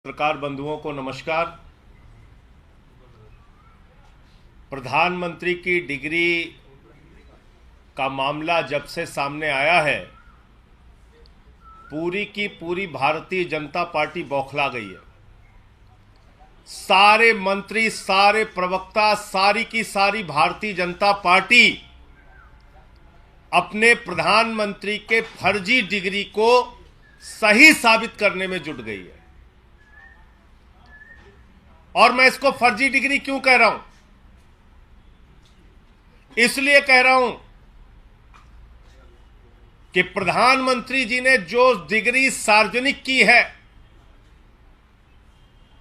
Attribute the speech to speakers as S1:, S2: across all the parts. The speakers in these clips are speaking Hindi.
S1: पत्रकार बंधुओं को नमस्कार। प्रधानमंत्री की डिग्री का मामला जब से सामने आया है, पूरी की पूरी भारतीय जनता पार्टी बौखला गई है। सारे मंत्री, सारे प्रवक्ता, सारी की सारी भारतीय जनता पार्टी अपने प्रधानमंत्री के फर्जी डिग्री को सही साबित करने में जुट गई है। और मैं इसको फर्जी डिग्री क्यों कह रहा हूं? इसलिए कह रहा हूं कि प्रधानमंत्री जी ने जो डिग्री सार्वजनिक की है,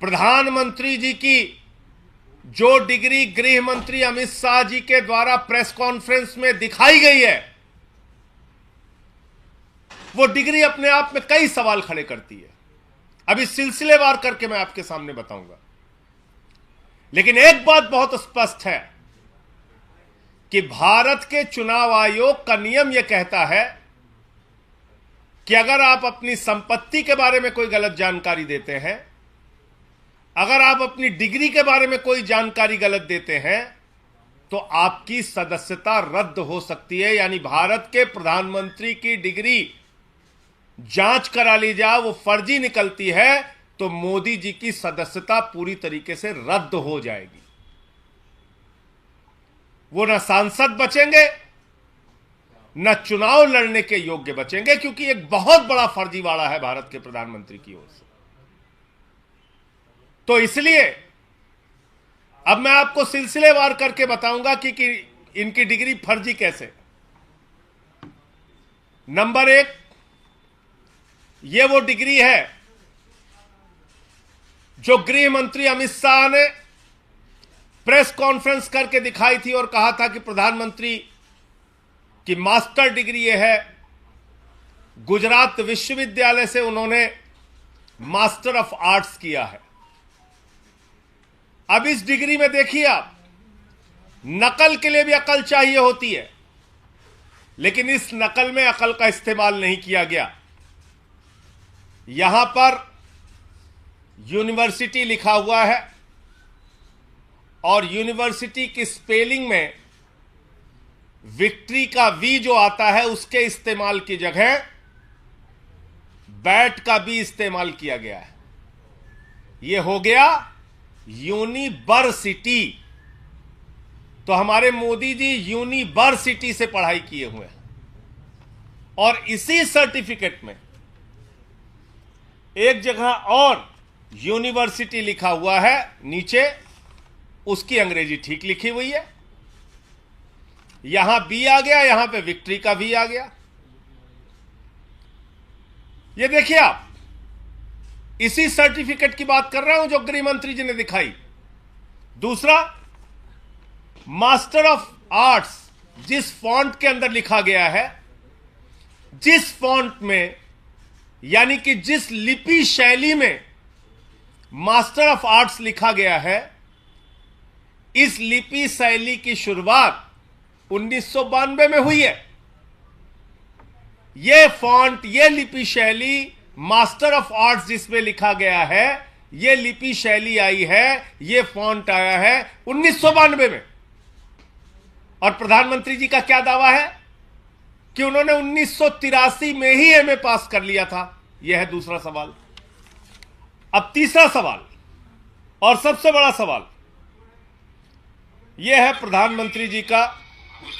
S1: प्रधानमंत्री जी की जो डिग्री गृह मंत्री अमित शाह जी के द्वारा प्रेस कॉन्फ्रेंस में दिखाई गई है, वो डिग्री अपने आप में कई सवाल खड़े करती है। अभी सिलसिलेवार करके मैं आपके सामने बताऊंगा। लेकिन एक बात बहुत स्पष्ट है कि भारत के चुनाव आयोग का नियम यह कहता है कि अगर आप अपनी संपत्ति के बारे में कोई गलत जानकारी देते हैं, अगर आप अपनी डिग्री के बारे में कोई जानकारी गलत देते हैं, तो आपकी सदस्यता रद्द हो सकती है। यानी भारत के प्रधानमंत्री की डिग्री जांच करा ली जाए, वो फर्जी निकलती है, तो मोदी जी की सदस्यता पूरी तरीके से रद्द हो जाएगी। वो न सांसद बचेंगे, न चुनाव लड़ने के योग्य बचेंगे, क्योंकि एक बहुत बड़ा फर्जीवाड़ा है भारत के प्रधानमंत्री की ओर से। तो इसलिए अब मैं आपको सिलसिलेवार करके बताऊंगा कि इनकी डिग्री फर्जी कैसे। नंबर एक, यह वो डिग्री है जो गृह मंत्री अमित शाह ने प्रेस कॉन्फ्रेंस करके दिखाई थी और कहा था कि प्रधानमंत्री की मास्टर डिग्री यह है। गुजरात विश्वविद्यालय से उन्होंने मास्टर ऑफ आर्ट्स किया है। अब इस डिग्री में देखिए आप, नकल के लिए भी अकल चाहिए होती है, लेकिन इस नकल में अकल का इस्तेमाल नहीं किया गया। यहां पर यूनिवर्सिटी लिखा हुआ है और यूनिवर्सिटी की स्पेलिंग में विक्ट्री का वी जो आता है, उसके इस्तेमाल की जगह बैट का भी इस्तेमाल किया गया है। यह हो गया यूनिवर्सिटी। तो हमारे मोदी जी यूनिवर्सिटी से पढ़ाई किए हुए हैं और इसी सर्टिफिकेट में एक जगह और यूनिवर्सिटी लिखा हुआ है, नीचे उसकी अंग्रेजी ठीक लिखी हुई है। यहां बी आ गया, यहां पे विक्ट्री का वी आ गया। ये देखिए आप, इसी सर्टिफिकेट की बात कर रहा हूं जो गृह मंत्री जी ने दिखाई। दूसरा, मास्टर ऑफ आर्ट्स जिस फॉन्ट के अंदर लिखा गया है, जिस फॉन्ट में, यानी कि जिस लिपि शैली में मास्टर ऑफ आर्ट्स लिखा गया है, इस लिपि शैली की शुरुआत 1992 में हुई है। यह फॉन्ट, यह लिपि शैली, मास्टर ऑफ आर्ट्स जिसमें लिखा गया है, यह लिपि शैली आई है, यह फॉन्ट आया है 1992 में। और प्रधानमंत्री जी का क्या दावा है कि उन्होंने 1983 में ही एमए पास कर लिया था। यह है दूसरा सवाल। अब तीसरा सवाल और सबसे बड़ा सवाल यह है प्रधानमंत्री जी का।
S2: मैं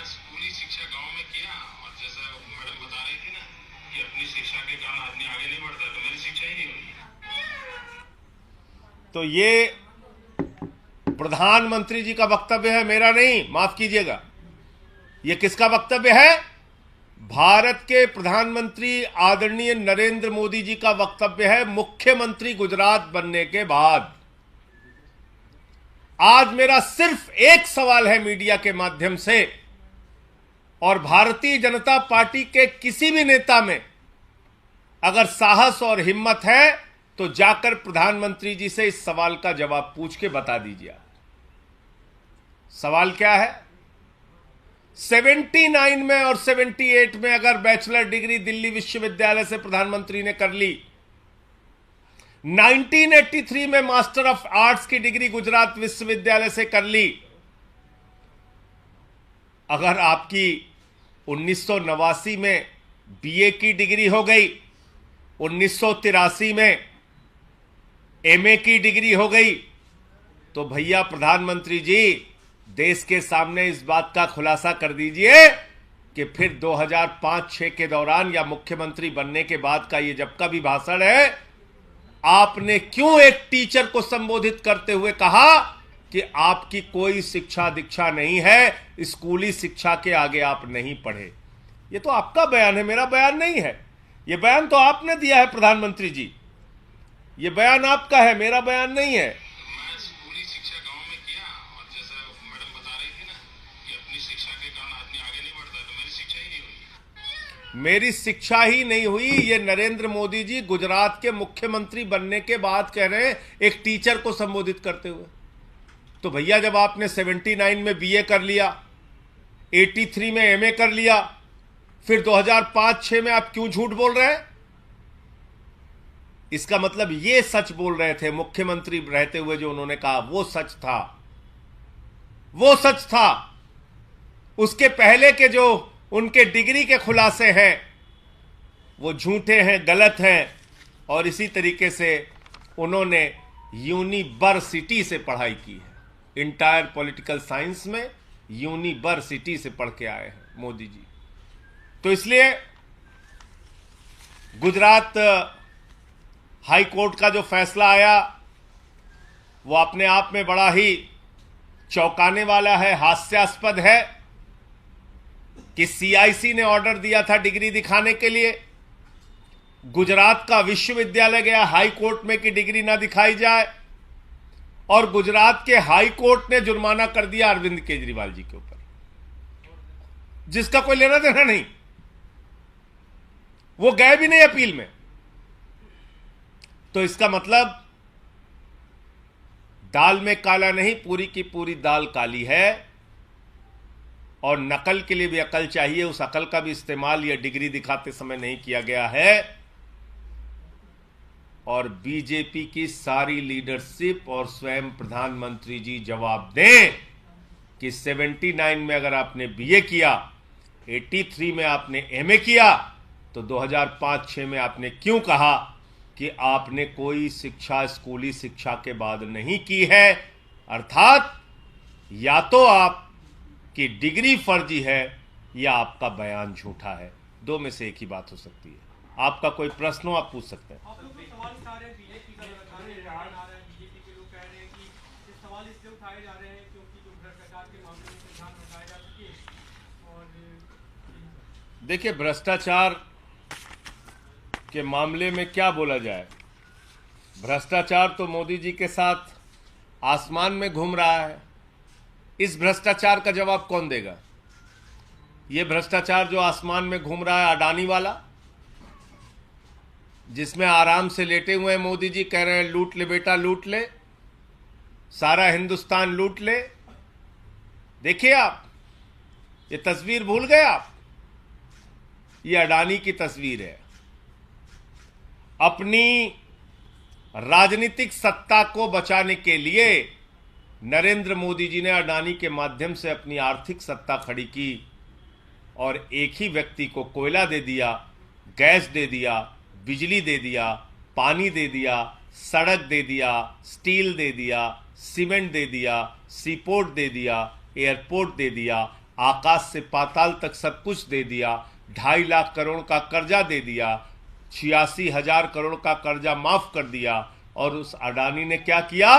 S2: स्कूली शिक्षा गांव में किया और जैसा मैडम बता रही थी ना कि अपनी शिक्षा के कारण आदमी आगे नहीं बढ़ता, तो मेरी शिक्षा ही नहीं हुई।
S1: तो ये प्रधानमंत्री जी का वक्तव्य है, मेरा नहीं, माफ कीजिएगा। यह किसका वक्तव्य है? भारत के प्रधानमंत्री आदरणीय नरेंद्र मोदी जी का वक्तव्य है, मुख्यमंत्री गुजरात बनने के बाद। आज मेरा सिर्फ एक सवाल है मीडिया के माध्यम से, और भारतीय जनता पार्टी के किसी भी नेता में अगर साहस और हिम्मत है तो जाकर प्रधानमंत्री जी से इस सवाल का जवाब पूछ के बता दीजिए। सवाल क्या है? 79 में और 78 में अगर बैचलर डिग्री दिल्ली विश्वविद्यालय से प्रधानमंत्री ने कर ली, 1983 में मास्टर ऑफ आर्ट्स की डिग्री गुजरात विश्वविद्यालय से कर ली। अगर आपकी 1989 में बीए की डिग्री हो गई, 1983 में एमए की डिग्री हो गई, तो भैया प्रधानमंत्री जी देश के सामने इस बात का खुलासा कर दीजिए कि फिर 2005-6 के दौरान या मुख्यमंत्री बनने के बाद का ये जब का भी भाषण है, आपने क्यों एक टीचर को संबोधित करते हुए कहा कि आपकी कोई शिक्षा दीक्षा नहीं है, स्कूली शिक्षा के आगे आप नहीं पढ़े। ये तो आपका बयान है, मेरा बयान नहीं है। ये बयान तो आपने दिया है प्रधानमंत्री जी, ये बयान आपका है, मेरा बयान नहीं है।
S2: मैं स्कूली शिक्षा गांव में किया, और जैसा मैडम बता रही थी ना कि अपनी शिक्षा के कारण आदमी आगे नहीं बढ़ता, तो मेरी शिक्षा ही नहीं हुई।
S1: मेरी शिक्षा ही नहीं हुई, ये नरेंद्र मोदी जी गुजरात के मुख्यमंत्री बनने के बाद कह रहे हैं एक टीचर को संबोधित करते हुए। तो भैया जब आपने 79 में बीए कर लिया, 83 में एमए कर लिया, फिर 2005-6 में आप क्यों झूठ बोल रहे हैं? इसका मतलब ये सच बोल रहे थे मुख्यमंत्री रहते हुए, जो उन्होंने कहा वो सच था, वो सच था। उसके पहले के जो उनके डिग्री के खुलासे हैं वो झूठे हैं, गलत हैं। और इसी तरीके से उन्होंने यूनिवर्सिटी से पढ़ाई की है, इंटायर पॉलिटिकल साइंस में यूनिवर्सिटी से पढ़ के आए हैं मोदी जी। तो इसलिए गुजरात हाई कोर्ट का जो फैसला आया वो अपने आप में बड़ा ही चौंकाने वाला है, हास्यास्पद है कि सीआईसी ने ऑर्डर दिया था डिग्री दिखाने के लिए, गुजरात का विश्वविद्यालय गया हाई कोर्ट में कि डिग्री ना दिखाई जाए, और गुजरात के हाई कोर्ट ने जुर्माना कर दिया अरविंद केजरीवाल जी के ऊपर, जिसका कोई लेना देना नहीं। वो गए भी नहीं अपील में। तो इसका मतलब दाल में काला नहीं, पूरी की पूरी दाल काली है। और नकल के लिए भी अकल चाहिए, उस अकल का भी इस्तेमाल यह डिग्री दिखाते समय नहीं किया गया है। और बीजेपी की सारी लीडरशिप और स्वयं प्रधानमंत्री जी जवाब दें कि 79 में अगर आपने बीए किया, 83 में आपने एमए किया, तो 2005-6 में आपने क्यों कहा कि आपने कोई शिक्षा स्कूली शिक्षा के बाद नहीं की है? अर्थात या तो आपकी डिग्री फर्जी है या आपका बयान झूठा है, दो में से एक ही बात हो सकती है। आपका कोई प्रश्न हो आप पूछ सकते हैं।
S3: आप लोग सवाल उठा रहे हैं, बीजेपी का बता रहे हैं, बीजेपी के लोग कह रहे हैं कि ये सवाल इसलिए उठाए जा रहे हैं क्योंकि जो भ्रष्टाचार के मामले में ध्यान हटाया जा सके। और
S1: देखिए, भ्रष्टाचार के मामले में क्या बोला जाए? भ्रष्टाचार तो मोदी जी के साथ आसमान में घूम रहा है। इस भ्रष्टाचार का जवाब कौन देगा? ये भ्रष्टाचार जो आसमान में घूम रहा है, अडानी वाला, जिसमें आराम से लेटे हुए हैं मोदी जी, कह रहे हैं लूट ले बेटा लूट ले, सारा हिंदुस्तान लूट ले। देखिए आप, ये तस्वीर भूल गए आप? ये अडानी की तस्वीर है। अपनी राजनीतिक सत्ता को बचाने के लिए नरेंद्र मोदी जी ने अडानी के माध्यम से अपनी आर्थिक सत्ता खड़ी की और एक ही व्यक्ति को कोयला दे दिया, गैस दे दिया, बिजली दे दिया, पानी दे दिया, सड़क दे दिया, स्टील दे दिया, सीमेंट दे दिया, सीपोर्ट दे दिया, एयरपोर्ट दे दिया, आकाश से पाताल तक सब कुछ दे दिया, 2.5 लाख करोड़ का कर्जा दे दिया, 86,000 करोड़ का कर्जा माफ कर दिया। और उस अडानी ने क्या किया?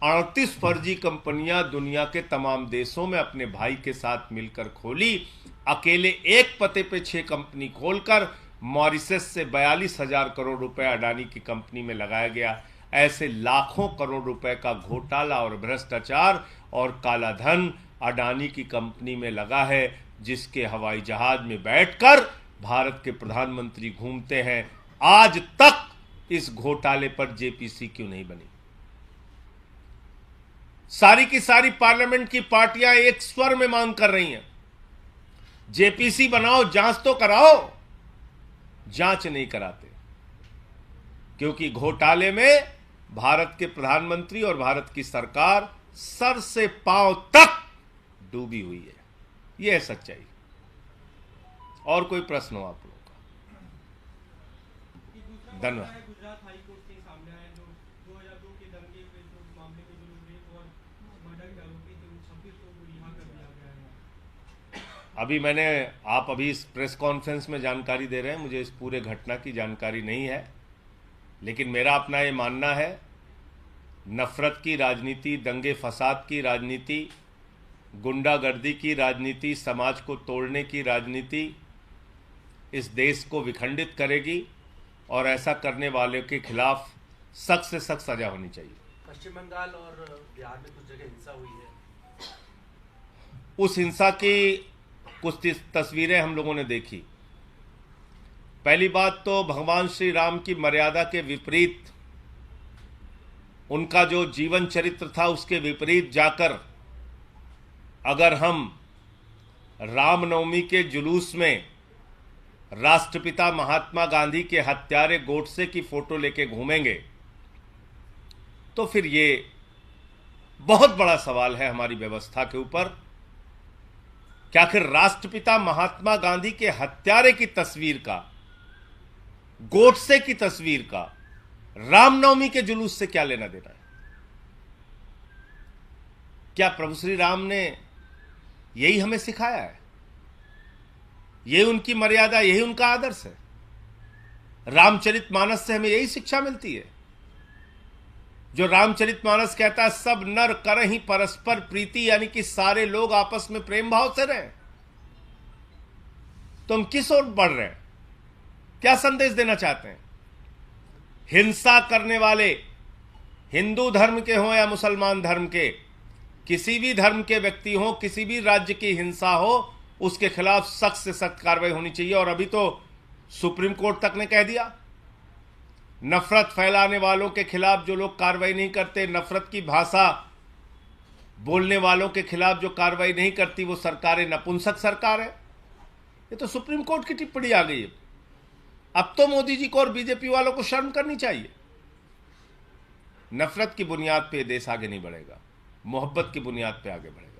S1: 38 फर्जी कंपनियां दुनिया के तमाम देशों में अपने भाई के साथ मिलकर खोली। अकेले एक पते पे 6 कंपनी खोलकर मॉरिशस से 42,000 करोड़ रुपए अडानी की कंपनी में लगाया गया। ऐसे लाखों करोड़ रुपए का घोटाला और भ्रष्टाचार और काला धन अडानी की कंपनी में लगा है, जिसके हवाई जहाज में बैठकर भारत के प्रधानमंत्री घूमते हैं। आज तक इस घोटाले पर जेपीसी क्यों नहीं बनी? सारी की सारी पार्लियामेंट की पार्टियां एक स्वर में मांग कर रही हैं, जेपीसी बनाओ, जांच तो कराओ। जांच नहीं कराते, क्योंकि घोटाले में भारत के प्रधानमंत्री और भारत की सरकार सर से पांव तक डूबी हुई है। यह है सच्चाई। और कोई प्रश्न हो आप लोगों का? धन्यवाद।
S3: गुजरात हाई कोर्ट के सामने आया जो 2002 के दंगे के जो मामले में जो रेप और मर्डर के आरोपी थे उन 26 लोगों को रिहा कर दिया गया है।
S1: आप अभी इस प्रेस कॉन्फ्रेंस में जानकारी दे रहे हैं, मुझे इस पूरे घटना की जानकारी नहीं है, लेकिन मेरा अपना ये मानना है, नफरत की राजनीति, दंगे फसाद की राजनीति, गुंडागर्दी की राजनीति, समाज को तोड़ने की राजनीति इस देश को विखंडित करेगी और ऐसा करने वाले के खिलाफ सख्त से सख्त सजा होनी चाहिए।
S4: पश्चिम बंगाल और बिहार में कुछ जगह हिंसा हुई है।
S1: उस हिंसा की कुछ तस्वीरें हम लोगों ने देखी। पहली बात तो भगवान श्री राम की मर्यादा के विपरीत, उनका जो जीवन चरित्र था उसके विपरीत जाकर अगर हम रामनवमी के जुलूस में राष्ट्रपिता महात्मा गांधी के हत्यारे गोडसे की फोटो लेके घूमेंगे तो फिर ये बहुत बड़ा सवाल है हमारी व्यवस्था के ऊपर कि आखिर राष्ट्रपिता महात्मा गांधी के हत्यारे की तस्वीर का, गोडसे की तस्वीर का रामनवमी के जुलूस से क्या लेना देना है? क्या प्रभु श्री राम ने यही हमें सिखाया है? यही उनकी मर्यादा, यही उनका आदर्श है? रामचरितमानस से हमें यही शिक्षा मिलती है जो रामचरितमानस कहता है सब नर करहि परस्पर प्रीति, यानी कि सारे लोग आपस में प्रेम भाव से रहें। तो हम किस ओर बढ़ रहे हैं? क्या संदेश देना चाहते हैं? हिंसा करने वाले हिंदू धर्म के हों या मुसलमान धर्म के, किसी भी धर्म के व्यक्ति हों, किसी भी राज्य की हिंसा हो, उसके खिलाफ सख्त से सख्त कार्रवाई होनी चाहिए। और अभी तो सुप्रीम कोर्ट तक ने कह दिया, नफरत फैलाने वालों के खिलाफ जो लोग कार्रवाई नहीं करते, नफरत की भाषा बोलने वालों के खिलाफ जो कार्रवाई नहीं करती, वो सरकारें नपुंसक सरकार है। ये तो सुप्रीम कोर्ट की टिप्पणी आ गई है। अब तो मोदी जी को और बीजेपी वालों को शर्म करनी चाहिए। नफरत की बुनियाद पे देश आगे नहीं बढ़ेगा, मोहब्बत की बुनियाद पे आगे बढ़ेगा।